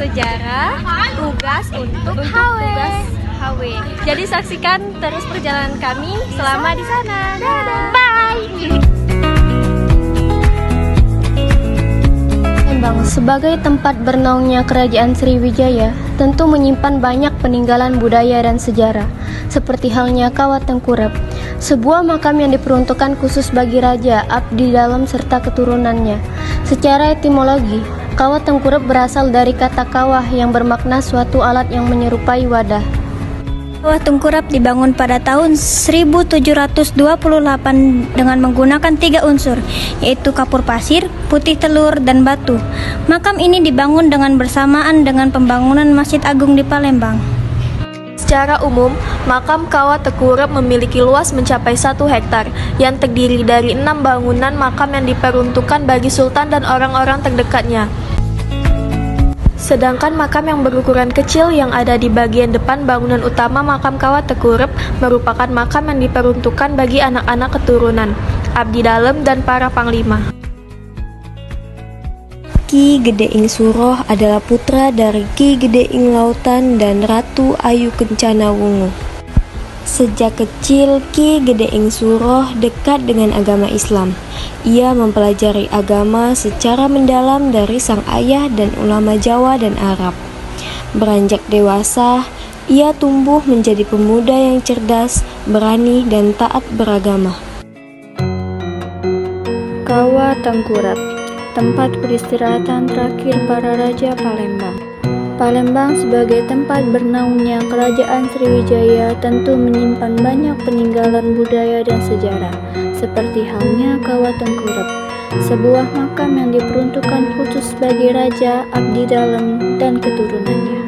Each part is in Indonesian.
sejarah, tugas untuk tugas HW. Jadi saksikan terus perjalanan kami selama di sana. Bye. Palembang sebagai tempat bernaungnya Kerajaan Sriwijaya tentu menyimpan banyak peninggalan budaya dan sejarah, seperti halnya Kawah Tengkurap, sebuah makam yang diperuntukkan khusus bagi raja, abdi dalam serta keturunannya. Secara etimologi, Kawah Tengkurap berasal dari kata kawah yang bermakna suatu alat yang menyerupai wadah. Kawah Tengkurap dibangun pada tahun 1728 dengan menggunakan 3 unsur, yaitu kapur pasir, putih telur, dan batu. Makam ini dibangun dengan bersamaan dengan pembangunan Masjid Agung di Palembang. Secara umum, makam Kawah Tengkurap memiliki luas mencapai 1 hektar, yang terdiri dari 6 bangunan makam yang diperuntukkan bagi sultan dan orang-orang terdekatnya. Sedangkan makam yang berukuran kecil yang ada di bagian depan bangunan utama makam Kawah Tengkurap merupakan makam yang diperuntukkan bagi anak-anak keturunan, abdi dalam, dan para panglima. Ki Gedeing Suroh adalah putra dari Ki Gedeing Lautan dan Ratu Ayu Kencana Wungu. Sejak kecil, Ki Gedeing Suroh dekat dengan agama Islam. Ia mempelajari agama secara mendalam dari sang ayah dan ulama Jawa dan Arab. Beranjak dewasa, ia tumbuh menjadi pemuda yang cerdas, berani, dan taat beragama. Kawah Tengkurap, tempat peristirahatan terakhir para raja Palembang. Palembang sebagai tempat bernaungnya Kerajaan Sriwijaya tentu menyimpan banyak peninggalan budaya dan sejarah, seperti halnya Kawah Tengkurap, sebuah makam yang diperuntukkan khusus bagi raja, abdi dalam, dan keturunannya.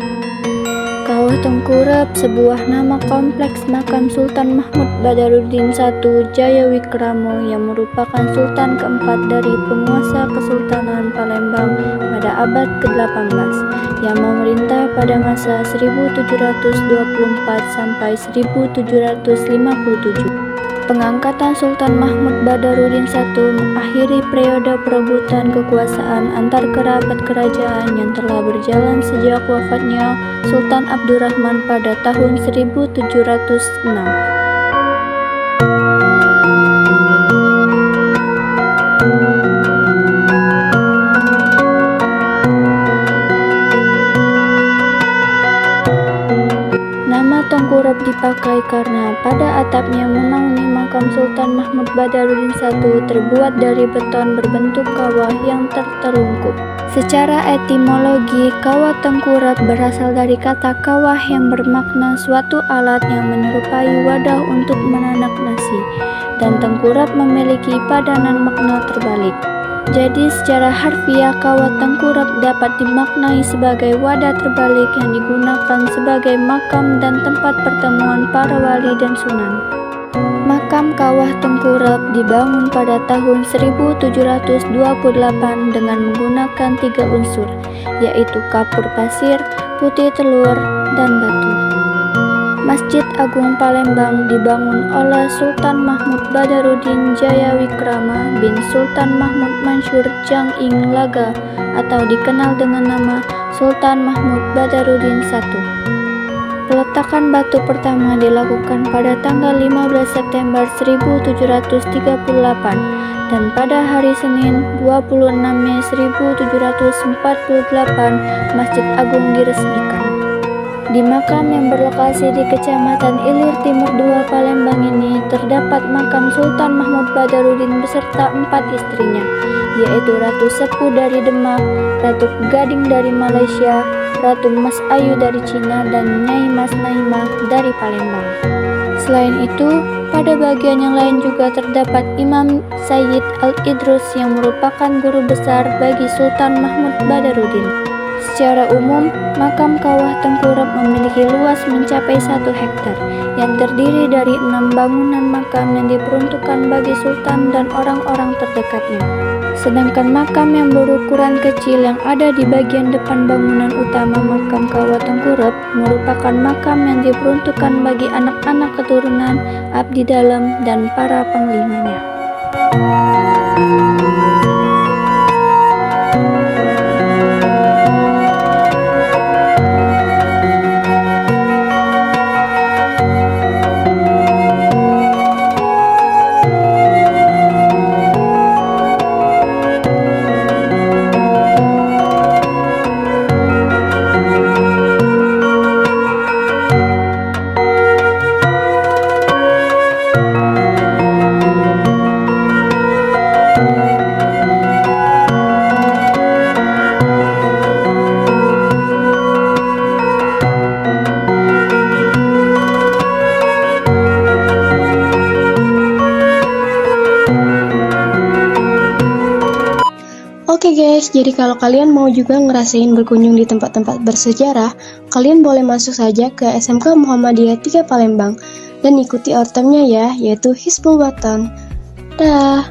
Kawah Tengkurap sebuah nama kompleks makam Sultan Mahmud Badarudin I Jayawikramo yang merupakan sultan keempat dari penguasa Kesultanan Palembang pada abad ke-18 yang memerintah pada masa 1724 sampai 1757. Pengangkatan Sultan Mahmud Badarudin I mengakhiri periode perebutan kekuasaan antar kerabat kerajaan yang telah berjalan sejak wafatnya Sultan Abdurrahman pada tahun 1706. Nama Tengkurap dipakai karena pada atapnya menaungi makam Sultan Mahmud Badarudin I terbuat dari beton berbentuk kawah yang tertelungkup. Secara etimologi, Kawah Tengkurap berasal dari kata kawah yang bermakna suatu alat yang menyerupai wadah untuk menanak nasi, dan tengkurap memiliki padanan makna terbalik. Jadi secara harfiah Kawah Tengkurap dapat dimaknai sebagai wadah terbalik yang digunakan sebagai makam dan tempat pertemuan para wali dan sunan. Makam Kawah Tengkurap dibangun pada tahun 1728 dengan menggunakan 3 unsur, yaitu kapur pasir, putih telur, dan batu. Masjid Agung Palembang dibangun oleh Sultan Mahmud Badarudin Jayawikrama bin Sultan Mahmud Mansur Jang Ing Laga atau dikenal dengan nama Sultan Mahmud Badarudin I. Peletakan batu pertama dilakukan pada tanggal 15 September 1738 dan pada hari Senin 26 Mei 1748 Masjid Agung diresmikan. Di makam yang berlokasi di Kecamatan Ilir Timur 2 Palembang ini terdapat makam Sultan Mahmud Badarudin beserta 4 istrinya, yaitu Ratu Sepuh dari Demak, Ratu Gading dari Malaysia, Ratu Mas Ayu dari Cina, dan Nyai Mas Naimah dari Palembang. Selain itu, pada bagian yang lain juga terdapat Imam Sayyid Al-Idrus yang merupakan guru besar bagi Sultan Mahmud Badarudin. Secara umum, makam Kawah Tengkurap memiliki luas mencapai 1 hektar, yang terdiri dari 6 bangunan makam yang diperuntukkan bagi sultan dan orang-orang terdekatnya. Sedangkan makam yang berukuran kecil yang ada di bagian depan bangunan utama makam Kawah Tengkurap merupakan makam yang diperuntukkan bagi anak-anak keturunan, abdi dalam, dan para panglimanya. guys, jadi kalau kalian mau juga ngerasain berkunjung di tempat-tempat bersejarah, kalian boleh masuk saja ke SMK Muhammadiyah 3 Palembang dan ikuti outernya ya, yaitu Hizbul Watan. Dah.